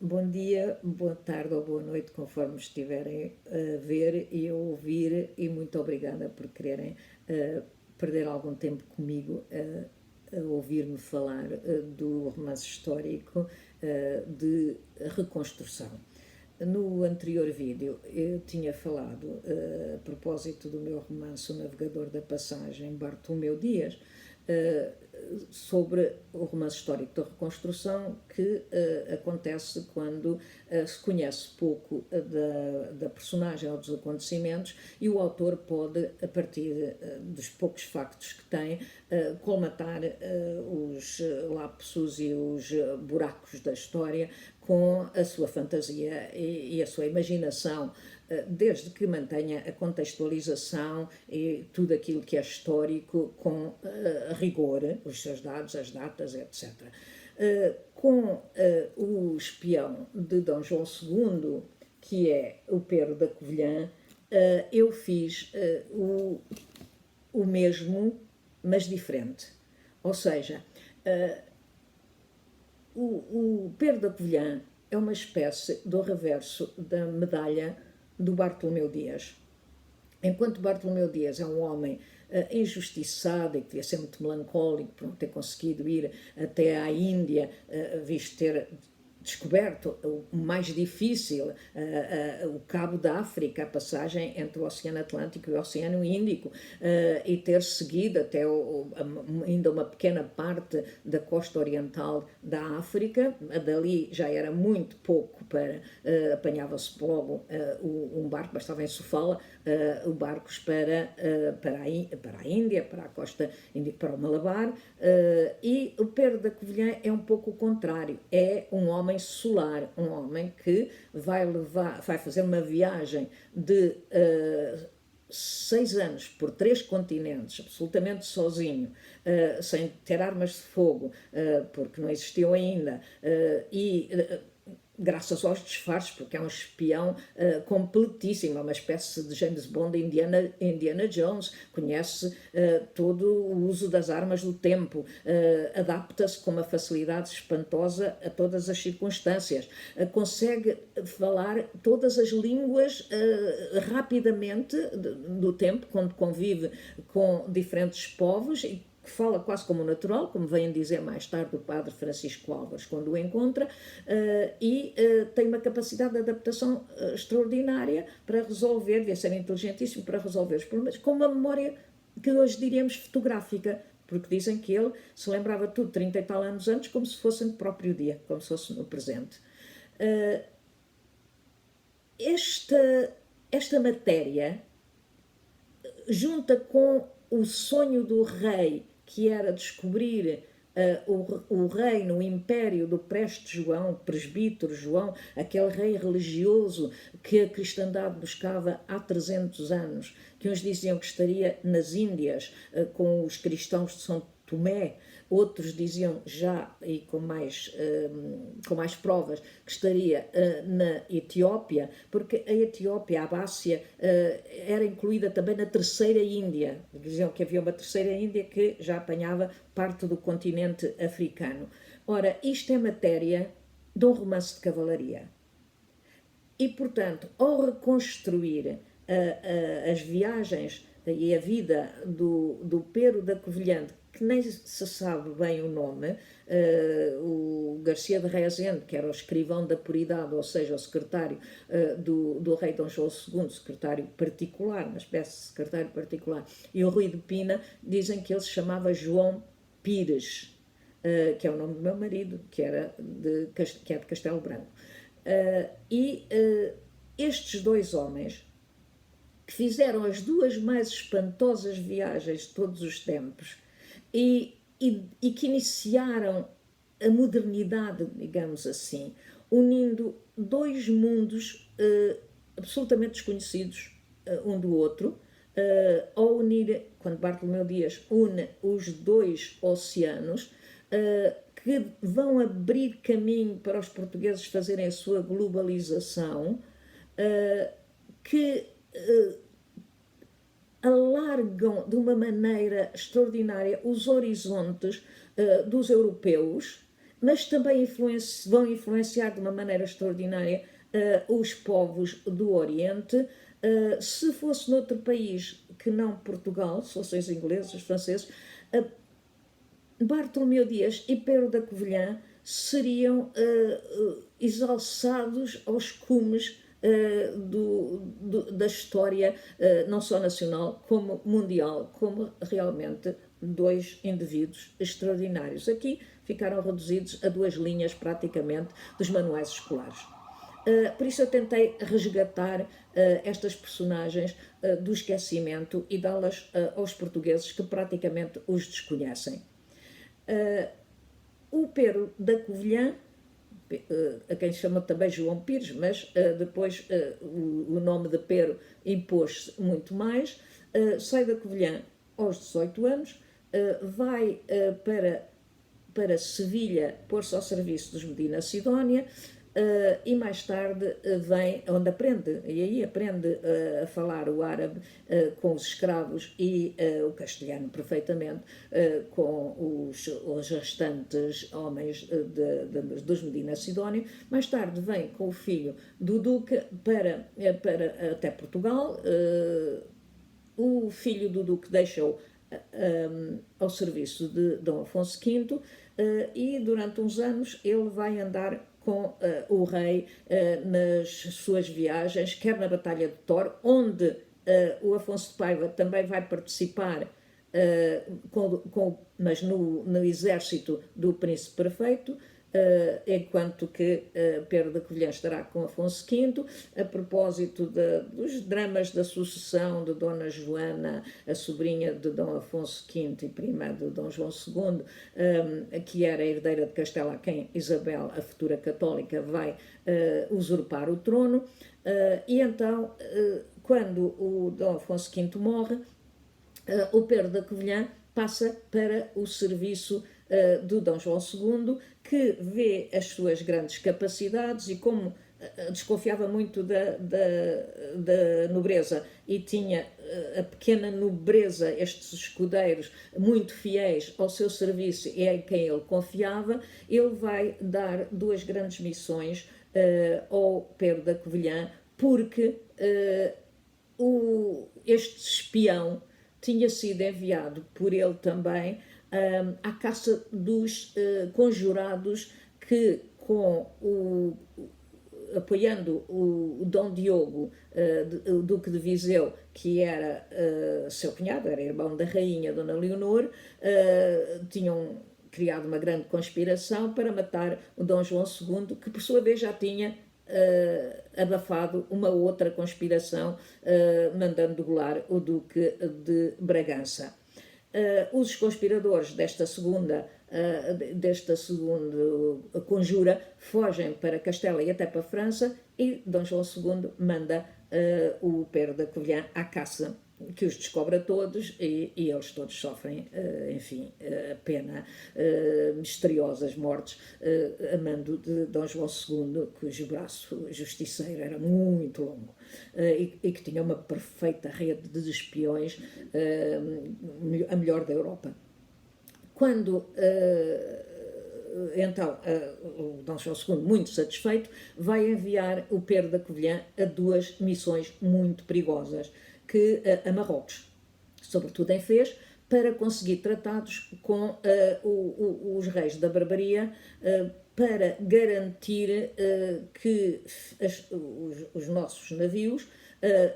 Bom dia, boa tarde ou boa noite, conforme estiverem a ver e a ouvir, e muito obrigada por quererem perder algum tempo comigo a ouvir-me falar do romance histórico de reconstrução. No anterior vídeo eu tinha falado, a propósito do meu romance O Navegador da Passagem, Bartolomeu Dias, sobre o romance histórico da reconstrução que acontece quando se conhece pouco da personagem ou dos acontecimentos e o autor pode, a partir dos poucos factos que tem, colmatar os lapsos e os buracos da história com a sua fantasia e a sua imaginação, desde que mantenha a contextualização e tudo aquilo que é histórico com rigor, os seus dados, as datas, etc. Com o espião de Dom João II, que é o Pero da Covilhã, eu fiz o mesmo, mas diferente. Ou seja, o Pero da Covilhã é uma espécie do reverso da medalha do Bartolomeu Dias. Enquanto Bartolomeu Dias é um homem injustiçado e que devia ser muito melancólico por não ter conseguido ir até à Índia, visto ter descoberto o mais difícil, o Cabo da África, a passagem entre o Oceano Atlântico e o Oceano Índico, e ter seguido até ainda uma pequena parte da costa oriental da África. Dali já era muito pouco para apanhava-se logo um barco, bastava ensofá-la, barcos para a Índia, para a costa índica, para o Malabar, e o Pero da Covilhã é um pouco o contrário, é um homem solar, um homem que vai fazer uma viagem de 6 anos por 3 continentes, absolutamente sozinho, sem ter armas de fogo, porque não existiu ainda, e graças aos disfarces, porque é um espião completíssimo, é uma espécie de James Bond, Indiana Jones, conhece todo o uso das armas do tempo, adapta-se com uma facilidade espantosa a todas as circunstâncias, consegue falar todas as línguas rapidamente do tempo, quando convive com diferentes povos, e que fala quase como natural, como vem dizer mais tarde o padre Francisco Álvares quando o encontra, e tem uma capacidade de adaptação extraordinária para resolver, devia ser inteligentíssimo para resolver os problemas, com uma memória que hoje diríamos fotográfica, porque dizem que ele se lembrava tudo 30 e tal anos antes, como se fosse no próprio dia, como se fosse no presente. Esta matéria junta com o sonho do rei, que era descobrir o reino, o império do preste João, presbítero João, aquele rei religioso que a cristandade buscava há 300 anos, que uns diziam que estaria nas Índias com os cristãos de São Tomé, outros diziam já, e com mais provas, que estaria na Etiópia, porque a Etiópia, a Abácia, era incluída também na Terceira Índia. Diziam que havia uma Terceira Índia que já apanhava parte do continente africano. Ora, isto é matéria de um romance de cavalaria. E, portanto, ao reconstruir as viagens e a vida do Pero da Covilhã, que nem se sabe bem o nome, o Garcia de Rezende, que era o escrivão da Puridade, ou seja, o secretário do rei Dom João II, secretário particular, uma espécie de secretário particular, e o Rui de Pina, dizem que ele se chamava João Pires, que é o nome do meu marido, que é de Castelo Branco. Estes dois homens, que fizeram as duas mais espantosas viagens de todos os tempos e que iniciaram a modernidade, digamos assim, unindo dois mundos absolutamente desconhecidos um do outro, ao unir, quando Bartolomeu Dias une os dois oceanos, que vão abrir caminho para os portugueses fazerem a sua globalização, que alargam de uma maneira extraordinária os horizontes dos europeus mas também vão influenciar de uma maneira extraordinária os povos do Oriente. Se fosse noutro país que não Portugal, se fossem os ingleses, os franceses, Bartolomeu Dias e Pero da Covilhã seriam exalçados aos cumes da história, não só nacional como mundial, como realmente dois indivíduos extraordinários. Aqui ficaram reduzidos a 2 linhas praticamente dos manuais escolares. Por isso eu tentei resgatar estas personagens do esquecimento e dá-las aos portugueses que praticamente os desconhecem. O Pero da Covilhã, a quem se chama também João Pires, mas depois o nome de Pero impôs-se muito mais, sai da Covilhã aos 18 anos, vai para Sevilha pôr-se ao serviço dos Medina Sidónia, e mais tarde vem onde aprende, e aí aprende a falar o árabe com os escravos e o castelhano perfeitamente com os restantes homens dos Medina Sidónia. Mais tarde vem com o filho do duque para até Portugal. O filho do duque deixa-o ao serviço de Dom Afonso V e durante uns anos ele vai andar com o rei nas suas viagens, quer na Batalha de Tor, onde o Afonso de Paiva também vai participar, mas no exército do Príncipe Perfeito, enquanto que Pero da Covilhã estará com Afonso V, a propósito dos dramas da sucessão de Dona Joana, a sobrinha de Dom Afonso V e prima de Dom João II, que era a herdeira de Castela, a quem Isabel, a futura católica, vai usurpar o trono. E então, quando o Dom Afonso V morre, o Pero da Covilhã passa para o serviço do Dom João II, que vê as suas grandes capacidades e como desconfiava muito da nobreza e tinha a pequena nobreza, estes escudeiros muito fiéis ao seu serviço e em quem ele confiava, ele vai dar 2 grandes missões ao Pero da Covilhã, porque este espião tinha sido enviado por ele também à caça dos conjurados que, apoiando o Dom Diogo, o Duque de Viseu, que era seu cunhado, era irmão da rainha Dona Leonor, tinham criado uma grande conspiração para matar o Dom João II, que por sua vez já tinha abafado uma outra conspiração, mandando degolar o Duque de Bragança. Os conspiradores desta segunda conjura fogem para Castela e até para a França, e Dom João II manda o Pero da Covilhã à caça, que os descobre a todos e eles todos sofrem, enfim, a pena, misteriosas mortes, a mando de Dom João II, cujo braço justiceiro era muito longo e que tinha uma perfeita rede de espiões, a melhor da Europa. Quando então o Dom João II, muito satisfeito, vai enviar o Pero da Covilhã a 2 missões muito perigosas, a Marrocos, sobretudo em Fez, para conseguir tratados com os reis da barbaria, para garantir que os nossos navios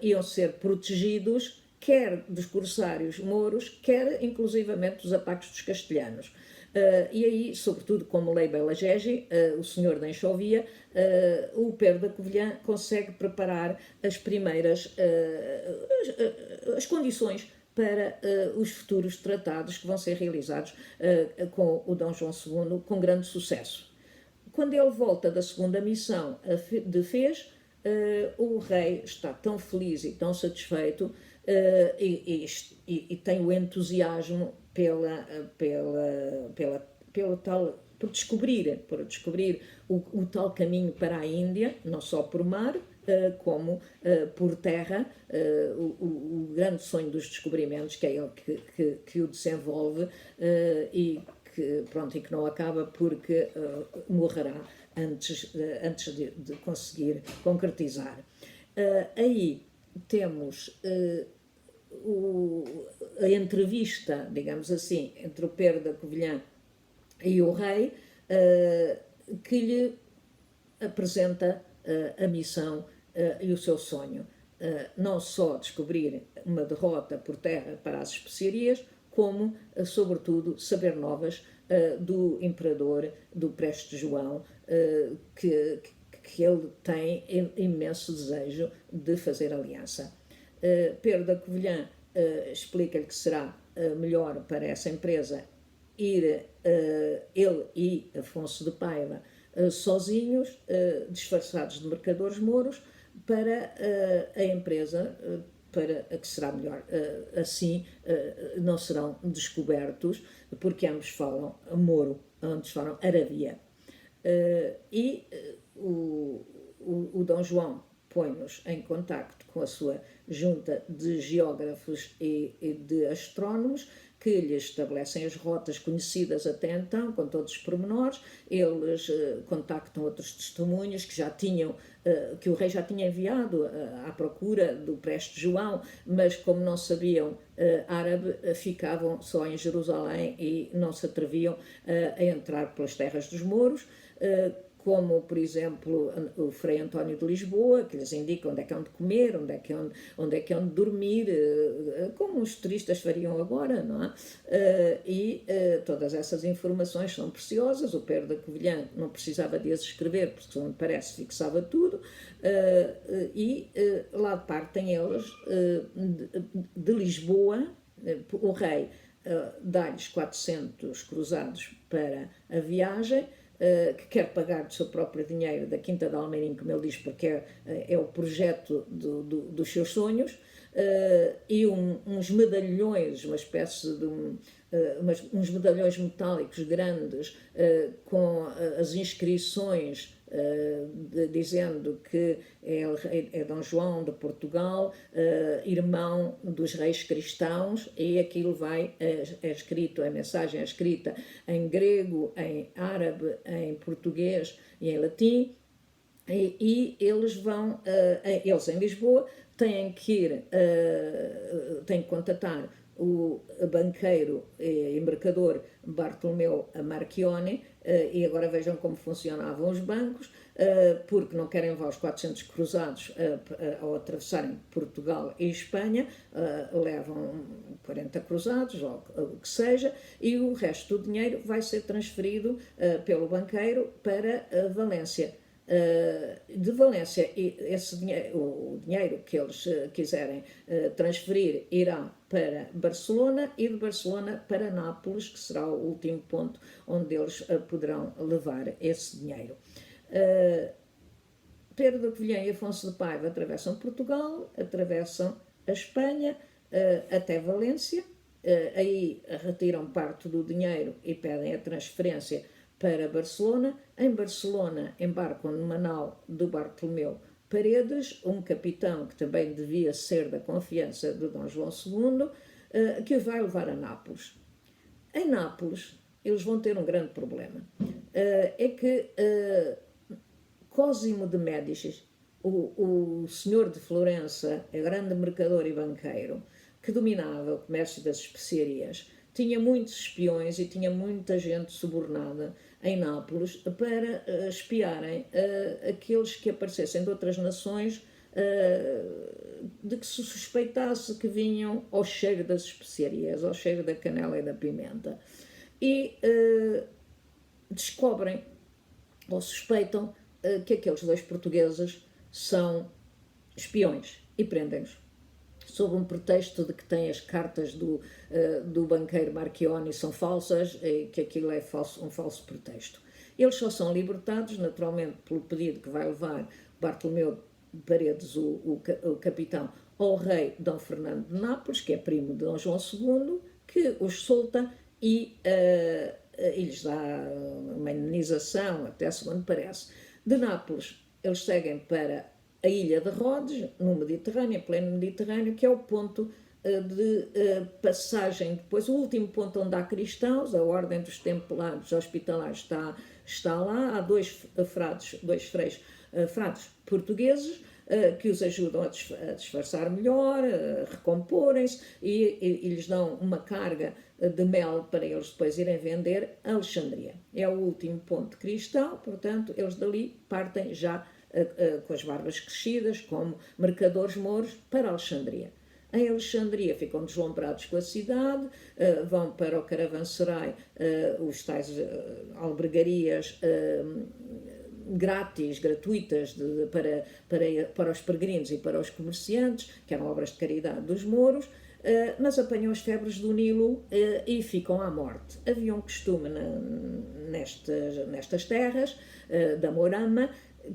iam ser protegidos, quer dos corsários mouros, quer inclusivamente dos ataques dos castelhanos. E aí, sobretudo como Lei Bela Gegi, o senhor da Enxovia, o Pero da Covilhã consegue preparar as primeiras as condições para os futuros tratados que vão ser realizados com o Dom João II com grande sucesso. Quando ele volta da segunda missão de Fez, o rei está tão feliz e tão satisfeito e tem o entusiasmo por descobrir o tal caminho para a Índia, não só por mar, como por terra, o grande sonho dos descobrimentos, que é ele que o desenvolve e pronto, e que não acaba porque morrerá antes de conseguir concretizar. Aí temos a entrevista, digamos assim, entre o Pedro da Covilhã e o rei, que lhe apresenta a missão e o seu sonho. Não só descobrir uma derrota por terra para as especiarias, como, sobretudo, saber novas do imperador, do Prestes João, que ele tem imenso desejo de fazer aliança. Pedro da Covilhã explica-lhe que será melhor para essa empresa ir ele e Afonso de Paiva sozinhos, disfarçados de mercadores mouros, para a empresa, para que será melhor. Assim não serão descobertos, porque ambos falam mouro, ambos falam aravia. E o Dom João põe-nos em contacto com a sua junta de geógrafos e de astrónomos, que lhes estabelecem as rotas conhecidas até então, com todos os pormenores. Eles contactam outros testemunhos que já tinham, que o rei já tinha enviado à procura do Prestes João, mas como não sabiam árabe, ficavam só em Jerusalém e não se atreviam a entrar pelas terras dos mouros, como, por exemplo, o Frei António de Lisboa, que lhes indica onde é que hão de comer, onde é que hão de dormir, como os turistas fariam agora, não é? Todas essas informações são preciosas. O Pedro da Covilhã não precisava de as escrever, porque, segundo parece, fixava tudo, lá partem eles de Lisboa. O rei dá-lhes 400 cruzados para a viagem, que quer pagar do seu próprio dinheiro, da Quinta de Almeirim, como ele diz, porque é o projeto dos seus sonhos, e uns medalhões, uma espécie de uns medalhões metálicos grandes, com as inscrições dizendo que é Dom João de Portugal, irmão dos reis cristãos, e aquilo é escrito, a mensagem é escrita em grego, em árabe, em português e em latim. E eles vão, eles em Lisboa têm que contatar o banqueiro e mercador Bartolomeu Marchione, e agora vejam como funcionavam os bancos, porque não querem levar os 400 cruzados ao atravessarem Portugal e Espanha, levam 40 cruzados, ou o que seja, e o resto do dinheiro vai ser transferido pelo banqueiro para Valência. De Valência, o dinheiro que eles quiserem transferir irá para Barcelona, e de Barcelona para Nápoles, que será o último ponto onde eles poderão levar esse dinheiro. Pedro da Covilhã e Afonso de Paiva atravessam Portugal, atravessam a Espanha até Valência, aí retiram parte do dinheiro e pedem a transferência para Barcelona. Em Barcelona embarcam numa nau do Bartolomeu Paredes, um capitão que também devia ser da confiança de Dom João II, que os vai levar a Nápoles. Em Nápoles eles vão ter um grande problema, é que Cosimo de Médicis, o senhor de Florença, grande mercador e banqueiro, que dominava o comércio das especiarias, tinha muitos espiões e tinha muita gente subornada em Nápoles para espiarem aqueles que aparecessem de outras nações, de que se suspeitasse que vinham ao cheiro das especiarias, ao cheiro da canela e da pimenta. E descobrem ou suspeitam que aqueles dois portugueses são espiões e prendem-nos, sob um pretexto de que têm as cartas do banqueiro Marchione são falsas, e que aquilo é um falso pretexto. Eles só são libertados, naturalmente, pelo pedido que vai levar Bartolomeu Paredes, o capitão, ao rei Dom Fernando de Nápoles, que é primo de Dom João II, que os solta e lhes dá uma indenização, até segundo parece. De Nápoles, eles seguem para a ilha de Rhodes, no Mediterrâneo, pleno Mediterrâneo, que é o ponto de passagem. Depois, o último ponto onde há cristãos, a Ordem dos Templários Hospitalares está lá. Há dois freis, frades portugueses, que os ajudam a disfarçar melhor, a recomporem-se e lhes dão uma carga de mel para eles depois irem vender a Alexandria. É o último ponto cristão, portanto, eles dali partem já com as barbas crescidas, como mercadores mouros, para Alexandria. Em Alexandria ficam deslumbrados com a cidade, vão para o caravanserai, os tais albergarias gratuitas para os peregrinos e para os comerciantes, que eram obras de caridade dos mouros, mas apanham as febres do Nilo e ficam à morte. Havia um costume nestas terras da Morama,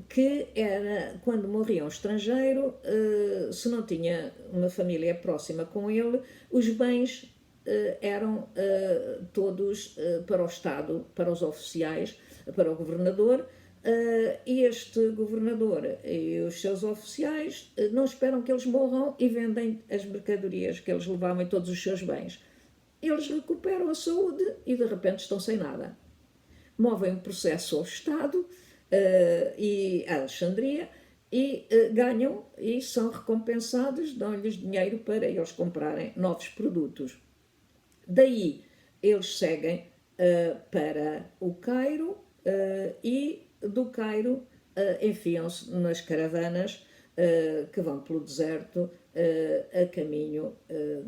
que era, quando morria um estrangeiro, se não tinha uma família próxima com ele, os bens eram todos para o Estado, para os oficiais, para o governador, e este governador e os seus oficiais não esperam que eles morram e vendem as mercadorias que eles levavam e todos os seus bens. Eles recuperam a saúde e de repente estão sem nada. Movem um processo ao Estado e a Alexandria e ganham e são recompensados, dão-lhes dinheiro para eles comprarem novos produtos. Daí eles seguem para o Cairo e do Cairo enfiam-se nas caravanas que vão pelo deserto a caminho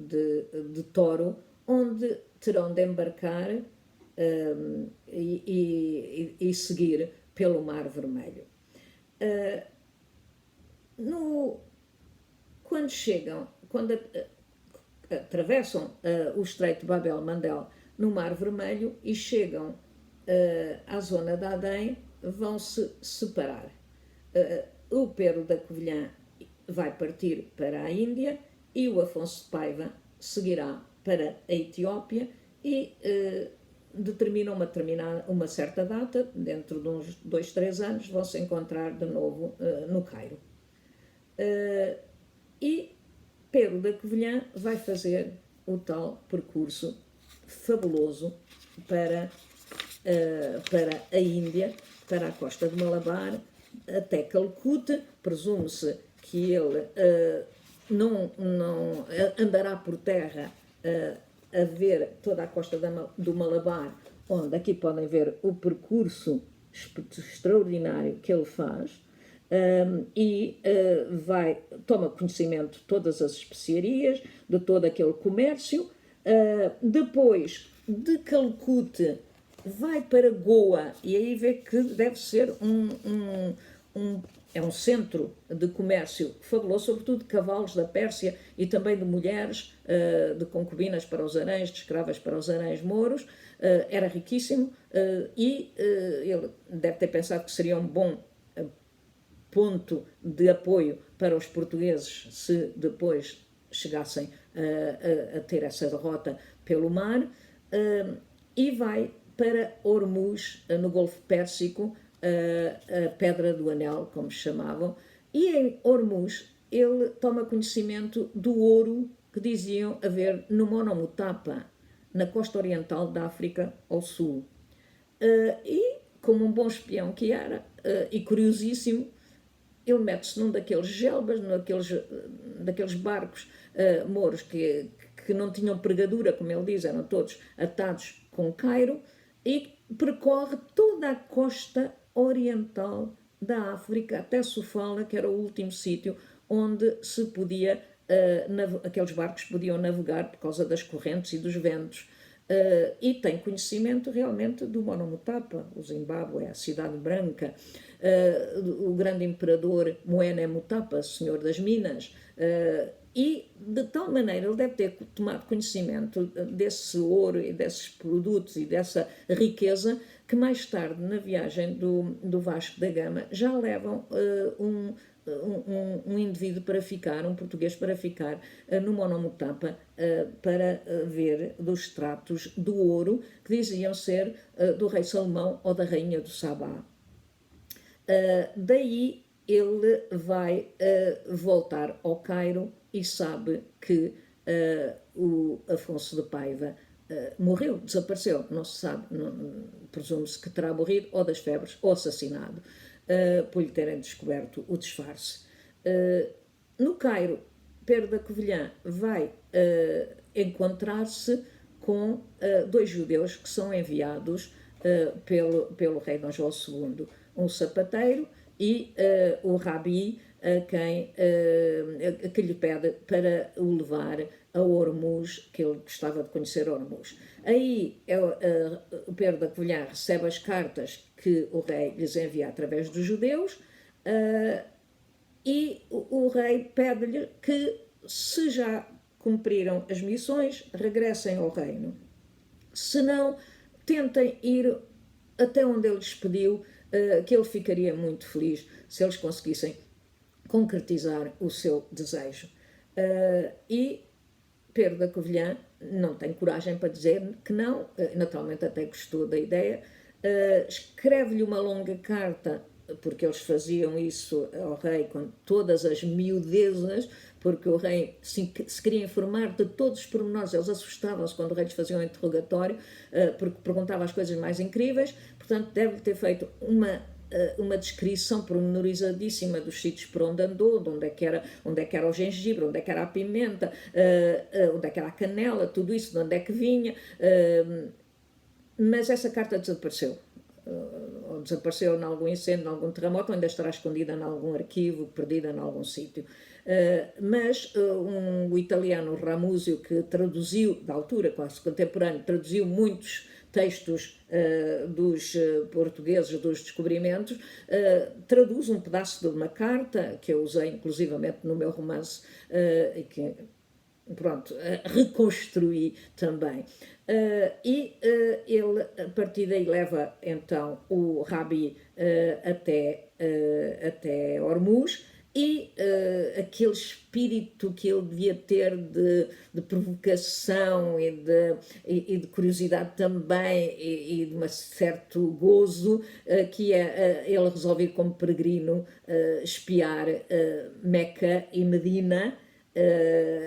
de Toro, onde terão de embarcar e seguir pelo Mar Vermelho. Quando atravessam o Estreito de Bab el-Mandeb no Mar Vermelho e chegam à zona de Adém, vão-se separar. O Pero da Covilhã vai partir para a Índia e o Afonso de Paiva seguirá para a Etiópia e determinam uma certa data, dentro de uns 2-3 anos, vão se encontrar de novo no Cairo. E Pero da Covilhã vai fazer o tal percurso fabuloso para a Índia, para a costa de Malabar, até Calcute. Presume-se que ele não andará por terra a ver toda a costa do Malabar, onde aqui podem ver o percurso extraordinário que ele faz, toma conhecimento de todas as especiarias, de todo aquele comércio. Depois de Calcute vai para Goa e aí vê que deve ser um centro de comércio fabuloso, sobretudo de cavalos da Pérsia e também de mulheres, de concubinas para os haréns, de escravas para os haréns mouros. Era riquíssimo e ele deve ter pensado que seria um bom ponto de apoio para os portugueses se depois chegassem a ter essa derrota pelo mar, e vai para Hormuz, no Golfo Pérsico, a Pedra do Anel, como chamavam, e em Hormuz ele toma conhecimento do ouro que diziam haver no Monomotapa, na costa oriental da África ao sul. E, como um bom espião que era, e curiosíssimo, ele mete-se num daqueles gelbas, daqueles barcos mouros que não tinham pregadura, como ele diz, eram todos atados com Cairo, e percorre toda a costa oriental da África, até Sofala, que era o último sítio onde se podia, aqueles barcos podiam navegar por causa das correntes e dos ventos. E tem conhecimento realmente do Monomotapa, o Zimbábue, a Cidade Branca, o grande imperador Moene Mutapa, senhor das Minas, e de tal maneira ele deve ter tomado conhecimento desse ouro e desses produtos e dessa riqueza, que mais tarde, na viagem do Vasco da Gama, já levam um indivíduo para ficar, um português para ficar no Monomotapa, para ver dos extratos do ouro que diziam ser do rei Salomão ou da rainha do Sabá. Daí ele vai voltar ao Cairo e sabe que o Afonso de Paiva morreu, desapareceu, não se sabe, presume-se que terá morrido ou das febres ou assassinado, por lhe terem descoberto o disfarce. No Cairo, Pedro da Covilhã vai encontrar-se com dois judeus que são enviados pelo rei Dom João II, um sapateiro e o rabi que lhe pede para o levar a Ormuz, que ele gostava de conhecer Ormuz. Aí o Pedro da Covilhã recebe as cartas que o rei lhes envia através dos judeus, e o rei pede-lhe que, se já cumpriram as missões, regressem ao reino. Se não, tentem ir até onde ele lhes pediu, que ele ficaria muito feliz se eles conseguissem concretizar o seu desejo. E Pedro da Covilhã não tem coragem para dizer que não, naturalmente até gostou da ideia, escreve-lhe uma longa carta, porque eles faziam isso ao rei com todas as miudezas, porque o rei se queria informar de todos os pormenores, eles assustavam-se quando o rei lhes fazia um interrogatório, porque perguntava as coisas mais incríveis, portanto deve ter feito uma descrição pormenorizadíssima dos sítios por onde andou, de onde é que era o gengibre, onde é que era a pimenta, onde é que era a canela, tudo isso, de onde é que vinha, mas essa carta desapareceu. Ou desapareceu em algum incêndio, em algum terremoto, ou ainda estará escondida em algum arquivo, perdida em algum sítio. Mas o italiano Ramuzio, que traduziu, da altura quase contemporâneo, traduziu muitos textos dos portugueses dos descobrimentos, traduz um pedaço de uma carta que eu usei inclusivamente no meu romance e que, pronto, reconstruí também. Ele, a partir daí, leva então o rabi até Ormuz, e aquele espírito que ele devia ter de provocação e de curiosidade também, e de um certo gozo, que é ele resolver como peregrino espiar Meca e Medina.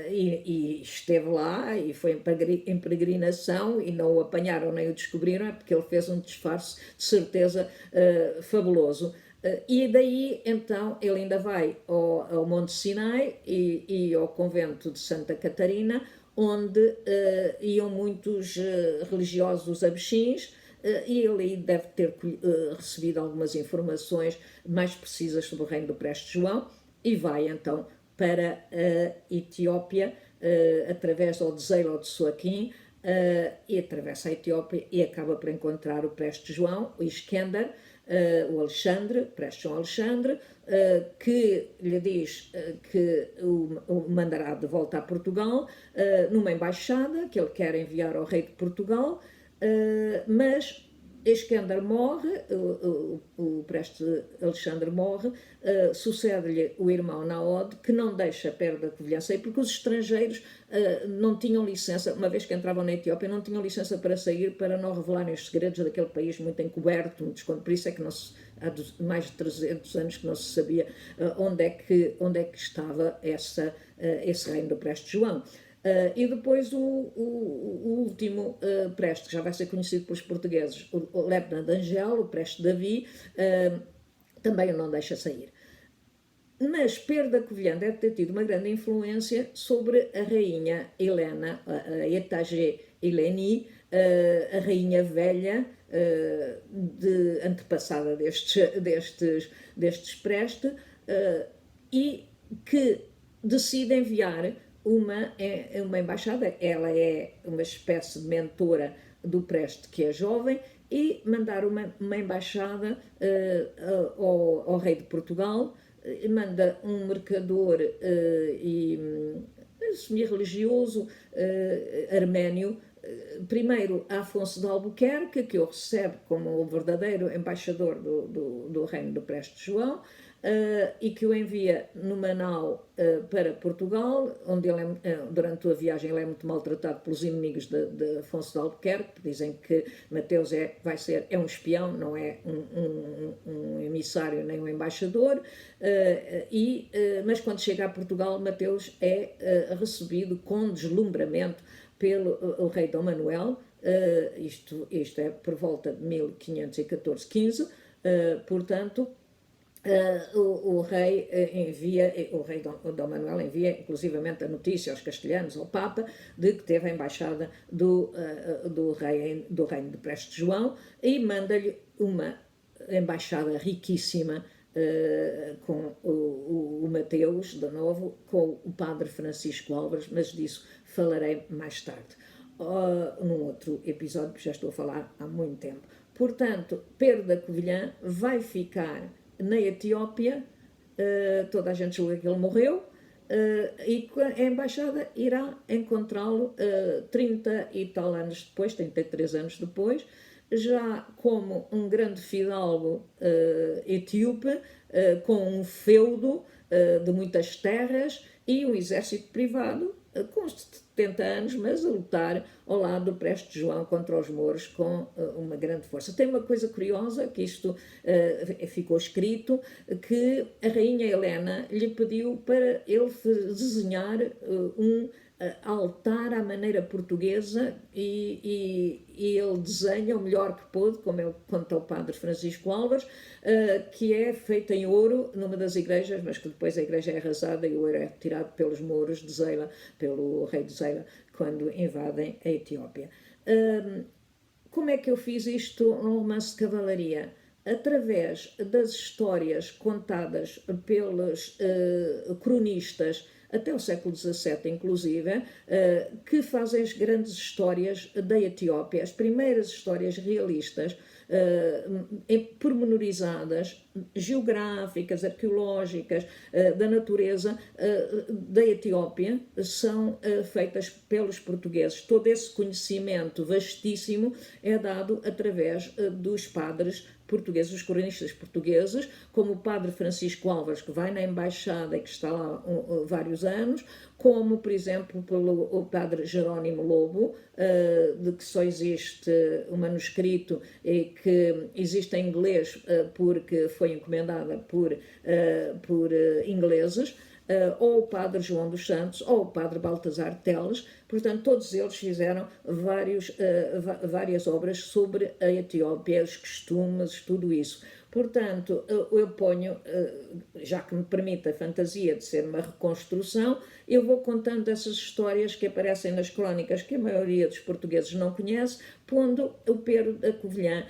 E esteve lá e foi em peregrinação, e não o apanharam nem o descobriram, é porque ele fez um disfarce de certeza fabuloso. E daí então ele ainda vai ao Monte Sinai e ao convento de Santa Catarina, onde iam muitos religiosos abexins, e ele deve ter recebido algumas informações mais precisas sobre o reino do Preste João, e vai então para a Etiópia, através do Zeilo de Suaquim, e atravessa a Etiópia e acaba por encontrar o Preste João, o Iskender, o Alexandre, Preste João Alexandre, que lhe diz que o mandará de volta a Portugal, numa embaixada que ele quer enviar ao rei de Portugal, mas Iskender morre, o Preste Alexandre morre, sucede-lhe o irmão Naod, que não deixa Pedro da Covilhã sair, porque os estrangeiros não tinham licença, uma vez que entravam na Etiópia, não tinham licença para sair, para não revelarem os segredos daquele país muito encoberto, muito escondido. Por isso é que há mais de 300 anos que não se sabia onde é que estava esse reino do Preste João. E depois o último preste, que já vai ser conhecido pelos portugueses, o Lieutenant Angel, o preste Davi, também o não deixa sair. Mas Pedro da Covilhã deve ter tido uma grande influência sobre a rainha Helena, a Etagé Heleni, a rainha velha, antepassada destes preste, e que decide enviar uma embaixada. Ela é uma espécie de mentora do preste, que é jovem, e mandar uma embaixada ao rei de Portugal. Manda um mercador e semi-religioso arménio, primeiro a Afonso de Albuquerque, que o recebe como o verdadeiro embaixador do reino do Preste João, e que o envia numa nau para Portugal, onde ele durante a viagem ele é muito maltratado pelos inimigos de Afonso de Albuquerque, que dizem que Mateus é um espião, não é um emissário nem um embaixador, mas quando chega a Portugal, Mateus é recebido com deslumbramento pelo rei Dom Manuel, isto é por volta de 1514-15, portanto, o rei Dom Manuel envia inclusivamente a notícia aos castelhanos, ao Papa, de que teve a embaixada do reino de Preste João, e manda-lhe uma embaixada riquíssima, com o Mateus, de novo, com o padre Francisco Álvares, mas disso falarei mais tarde, num outro episódio, que já estou a falar há muito tempo. Portanto, Pedro da Covilhã vai ficar na Etiópia, toda a gente julga que ele morreu, e a embaixada irá encontrá-lo 30 e tal anos depois, 33 anos depois, já como um grande fidalgo etíope, com um feudo de muitas terras e um exército privado com 70 anos, mas a lutar ao lado do Preste João contra os mouros com uma grande força. Tem uma coisa curiosa, que isto ficou escrito, que a rainha Helena lhe pediu para ele desenhar um altar à maneira portuguesa, e ele desenha o melhor que pôde, como ele conta ao padre Francisco Álvares, que é feita em ouro numa das igrejas, mas que depois a igreja é arrasada e o ouro é retirado pelos mouros de Zeila, pelo rei de Zeila, quando invadem a Etiópia. Como é que eu fiz isto num romance de cavalaria? Através das histórias contadas pelos cronistas até o século XVII, inclusive, que fazem as grandes histórias da Etiópia, as primeiras histórias realistas, pormenorizadas, geográficas, arqueológicas, da natureza da Etiópia, são feitas pelos portugueses. Todo esse conhecimento vastíssimo é dado através dos padres portugueses, os cronistas portugueses, como o padre Francisco Álvares, que vai na embaixada e que está lá vários anos, como, por exemplo, pelo padre Jerónimo Lobo, de que só existe um manuscrito e que existe em inglês porque foi encomendada por ingleses, ou o padre João dos Santos, ou o padre Baltasar Teles. Portanto, todos eles fizeram várias obras sobre a Etiópia, os costumes, tudo isso. Portanto, eu ponho, já que me permite a fantasia de ser uma reconstrução, eu vou contando essas histórias que aparecem nas crónicas, que a maioria dos portugueses não conhece, pondo o Pedro da Covilhã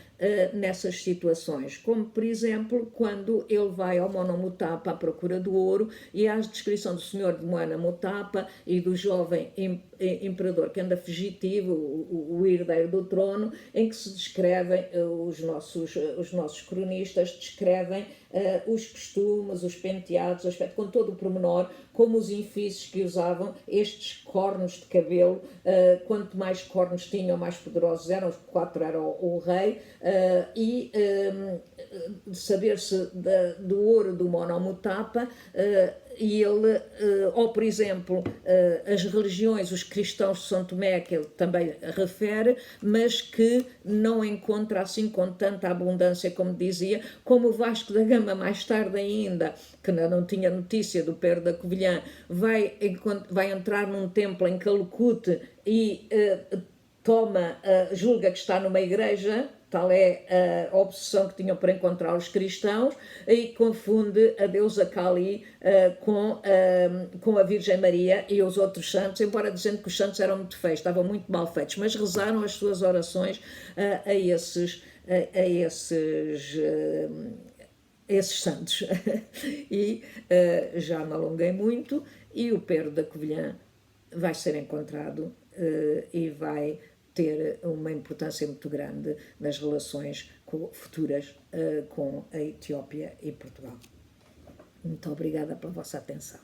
nessas situações, como por exemplo quando ele vai ao Monomotapa à procura do ouro, e há a descrição do senhor de Moana Motapa e do jovem imperador que anda fugitivo, o herdeiro do trono, em que se descrevem, os nossos cronistas descrevem os costumes, os penteados, o aspecto, com todo o pormenor, como os infícios que usavam, estes cornos de cabelo, quanto mais cornos tinham, mais poderosos eram, os 4 era o rei, e saber-se do ouro do Monomotapa, e ele, ou por exemplo, as religiões, os cristãos de São Tomé, que ele também refere, mas que não encontra assim com tanta abundância como dizia, como o Vasco da Gama mais tarde ainda, que não tinha notícia do Pedro da Covilhã, vai entrar num templo em Calcute e julga que está numa igreja. Tal é a obsessão que tinham para encontrar os cristãos, e confunde a deusa Kali com a Virgem Maria e os outros santos, embora dizendo que os santos eram muito feios, estavam muito mal feitos, mas rezaram as suas orações a esses santos. E já me alonguei muito, e o Pedro da Covilhã vai ser encontrado e vai ter uma importância muito grande nas relações futuras com a Etiópia e Portugal. Muito obrigada pela vossa atenção.